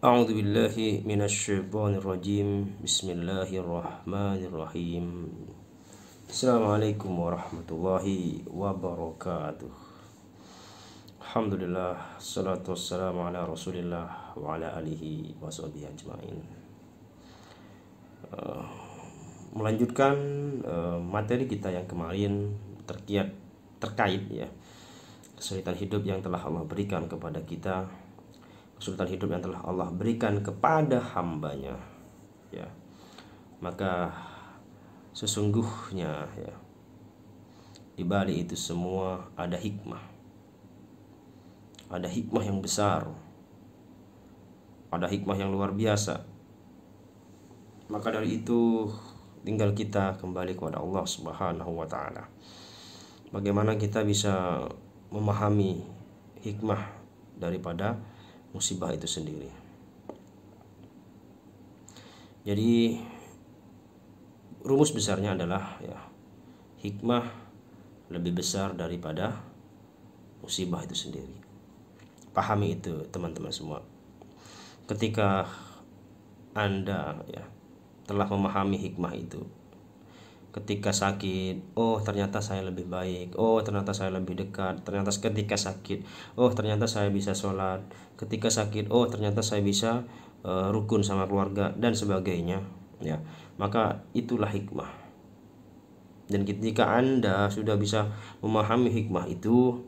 A'udzu billahi minasyaitonir rajim. Bismillahirrahmanirrahim. Assalamualaikum warahmatullahi wabarakatuh. Alhamdulillah, salatu wassalamu ala Rasulillah wa ala alihi washabihi ajmain. Melanjutkan materi kita yang kemarin terkait ya kesulitan hidup yang telah Allah berikan kepada kita, kesulitan hidup yang telah Allah berikan kepada hambanya ya. Maka sesungguhnya ya, di balik itu semua ada hikmah. Ada hikmah yang besar. Ada hikmah yang luar biasa. Maka dari itu tinggal kita kembali kepada Allah Subhanahu wa taala. Bagaimana kita bisa memahami hikmah daripada musibah itu sendiri. Jadi rumus besarnya adalah ya, hikmah lebih besar daripada musibah itu sendiri. Pahami itu teman-teman semua. Ketika Anda ya telah memahami hikmah itu, ketika sakit, oh ternyata saya lebih baik, oh ternyata saya lebih dekat, ternyata ketika sakit, oh ternyata saya bisa sholat, ketika sakit, oh ternyata saya bisa rukun sama keluarga dan sebagainya ya. Maka itulah hikmah. Dan ketika Anda sudah bisa memahami hikmah itu,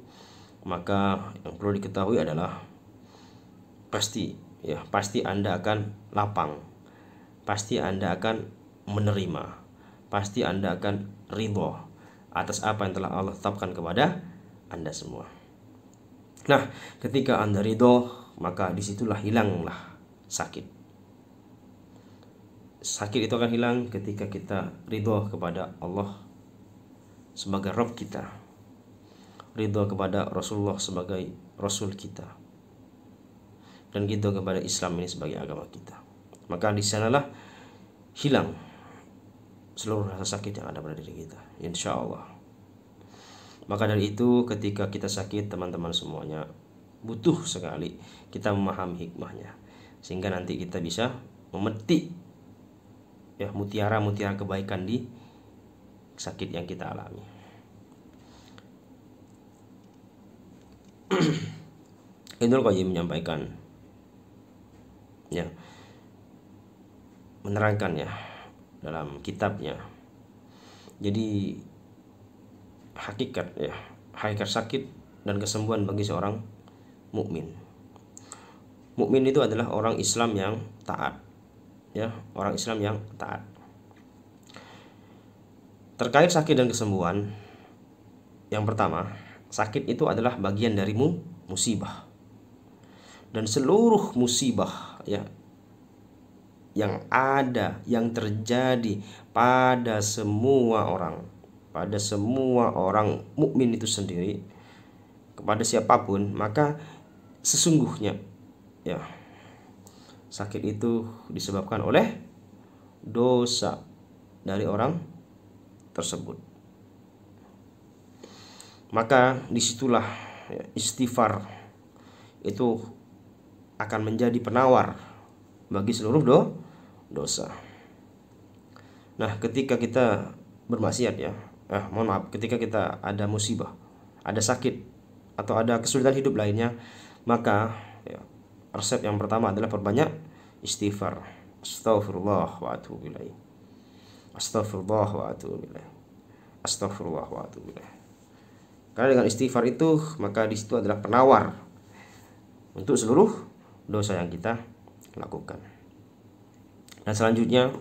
maka yang perlu diketahui adalah pasti Anda akan lapang, pasti Anda akan menerima, pasti Anda akan ridho atas apa yang telah Allah tetapkan kepada Anda semua. Nah, ketika Anda ridho, maka disitulah hilanglah sakit. Sakit itu akan hilang ketika kita ridho kepada Allah sebagai Rabb kita, ridho kepada Rasulullah sebagai Rasul kita, dan ridho kepada Islam ini sebagai agama kita. Maka di sanalah hilang seluruh rasa sakit yang ada pada diri kita, insya Allah. Maka dari itu ketika kita sakit, teman-teman semuanya, butuh sekali kita memahami hikmahnya, sehingga nanti kita bisa memetik ya mutiara-mutiara kebaikan di sakit yang kita alami. Ibnul Qayyim menyampaikan ya, menerangkan ya dalam kitabnya. Jadi hakikat sakit dan kesembuhan bagi seorang mukmin. Mukmin itu adalah orang Islam yang taat. Ya, orang Islam yang taat. Terkait sakit dan kesembuhan, yang pertama, sakit itu adalah bagian dari musibah. Dan seluruh musibah ya yang ada, yang terjadi pada semua orang mukmin itu sendiri, kepada siapapun, maka sesungguhnya ya sakit itu disebabkan oleh dosa dari orang tersebut. Maka disitulah ya, istighfar itu akan menjadi penawar bagi seluruh dosa. Nah, ketika kita bermaksiat ya, ketika kita ada musibah, ada sakit, atau ada kesulitan hidup lainnya, maka ya, resep yang pertama adalah perbanyak istighfar. Astaghfirullah wa atubu ilaih. Astaghfirullah wa atubu ilaih. Astaghfirullah wa atubu ilaih. Karena dengan istighfar itu, maka di situ adalah penawar untuk seluruh dosa yang kita lakukan. Dan selanjutnya,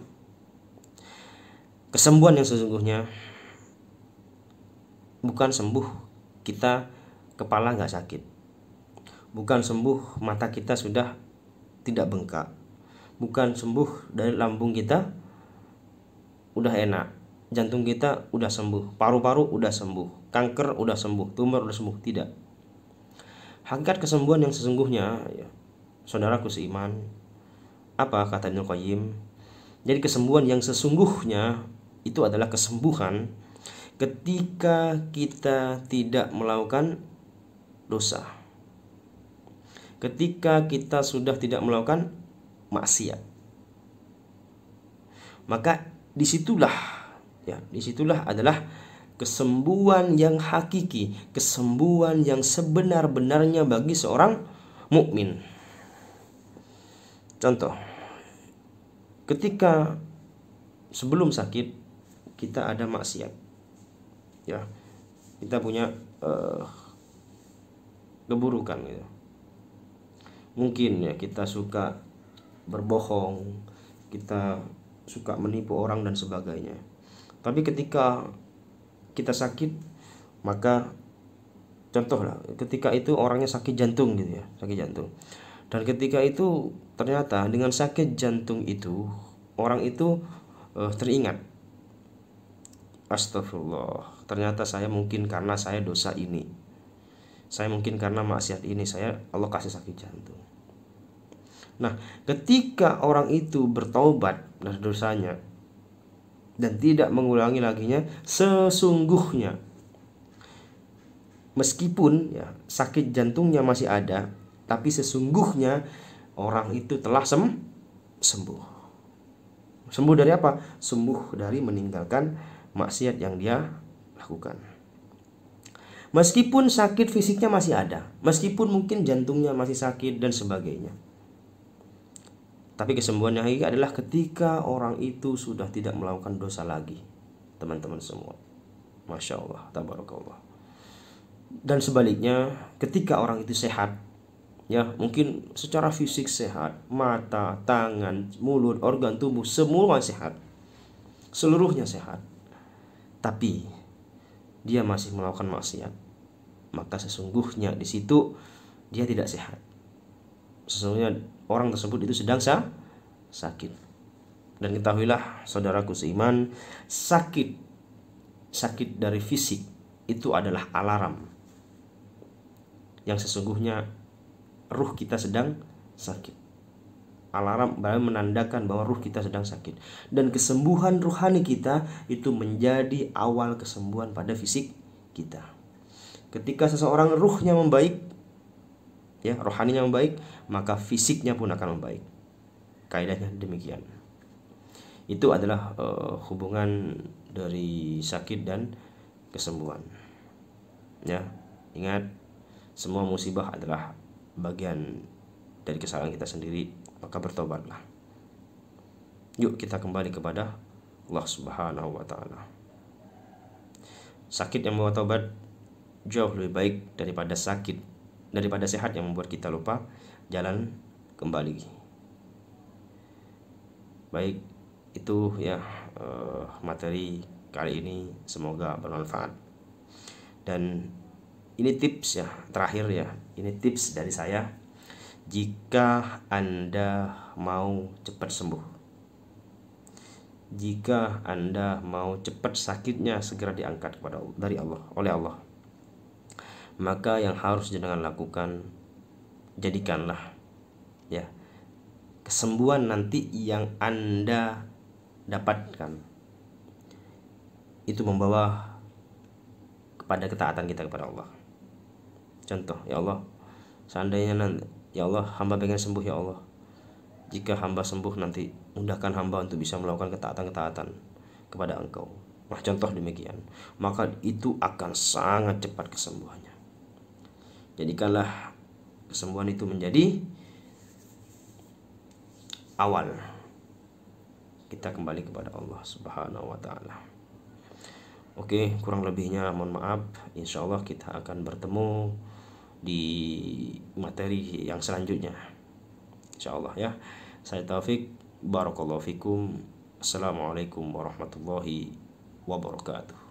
kesembuhan yang sesungguhnya bukan sembuh kita kepala nggak sakit, bukan sembuh mata kita sudah tidak bengkak, bukan sembuh dari lambung kita udah enak, jantung kita udah sembuh, paru-paru udah sembuh, kanker udah sembuh, tumor udah sembuh. Tidak. Hakikat kesembuhan yang sesungguhnya ya, saudaraku seiman, apa kata Ibnul Qayyim? Jadi kesembuhan yang sesungguhnya itu adalah kesembuhan ketika kita tidak melakukan dosa. Ketika kita sudah tidak melakukan maksiat. Maka disitulah adalah kesembuhan yang hakiki, kesembuhan yang sebenar-benarnya bagi seorang mukmin. Contoh, ketika sebelum sakit kita ada maksiat, ya, kita punya keburukan gitu. Mungkin ya kita suka berbohong, kita suka menipu orang dan sebagainya. Tapi ketika kita sakit, maka contohlah ketika itu orangnya sakit jantung gitu ya, sakit jantung. Dan ketika itu ternyata dengan sakit jantung itu orang itu teringat, astagfirullah, ternyata saya mungkin karena saya dosa ini, saya mungkin karena maksiat ini, Allah kasih sakit jantung. Nah, ketika orang itu bertaubat dari dosanya dan tidak mengulangi laginya, sesungguhnya meskipun ya sakit jantungnya masih ada, tapi sesungguhnya orang itu telah sembuh. Sembuh dari apa? Sembuh dari meninggalkan maksiat yang dia lakukan. Meskipun sakit fisiknya masih ada, meskipun mungkin jantungnya masih sakit dan sebagainya, tapi kesembuhan yang hakiki adalah ketika orang itu sudah tidak melakukan dosa lagi, teman-teman semua. Masya Allah, tabarakallah. Dan sebaliknya, ketika orang itu sehat, ya mungkin secara fisik sehat, mata, tangan, mulut, organ tubuh semua sehat, seluruhnya sehat, tapi dia masih melakukan maksiat, maka sesungguhnya di situ dia tidak sehat. Sesungguhnya orang tersebut itu sedang sakit. Dan ketahuilah saudaraku seiman, sakit dari fisik itu adalah alarm yang sesungguhnya ruh kita sedang sakit. Alarm menandakan bahwa ruh kita sedang sakit. Dan kesembuhan ruhani kita itu menjadi awal kesembuhan pada fisik kita. Ketika seseorang ruhnya membaik, ya, rohaninya membaik, maka fisiknya pun akan membaik. Kaidahnya demikian. Itu adalah hubungan dari sakit dan kesembuhan. Ya, ingat, semua musibah adalah bagian dari kesalahan kita sendiri, maka bertobatlah. Yuk kita kembali kepada Allah Subhanahu wa taala. Sakit yang membawa taubat jauh lebih baik daripada sehat yang membuat kita lupa jalan kembali. Baik, itu ya materi kali ini, semoga bermanfaat. Dan ini tips ya, terakhir ya, ini tips dari saya. Jika Anda mau cepat sembuh, jika Anda mau cepat sakitnya segera diangkat oleh Allah, maka yang harus jenengan lakukan, jadikanlah ya kesembuhan nanti yang Anda dapatkan itu membawa kepada ketaatan kita kepada Allah. Contoh, ya Allah, seandainya nanti, ya Allah, hamba pengen sembuh ya Allah. Jika hamba sembuh nanti mudahkan hamba untuk bisa melakukan ketaatan kepada Engkau. Nah, contoh demikian, maka itu akan sangat cepat kesembuhannya. Jadikanlah kesembuhan itu menjadi awal kita kembali kepada Allah Subhanahu wa taala. Oke, kurang lebihnya mohon maaf. Insya Allah kita akan bertemu di materi yang selanjutnya, insya Allah ya. Saya Taufik, barakallahu fikum. Assalamualaikum warahmatullahi wabarakatuh.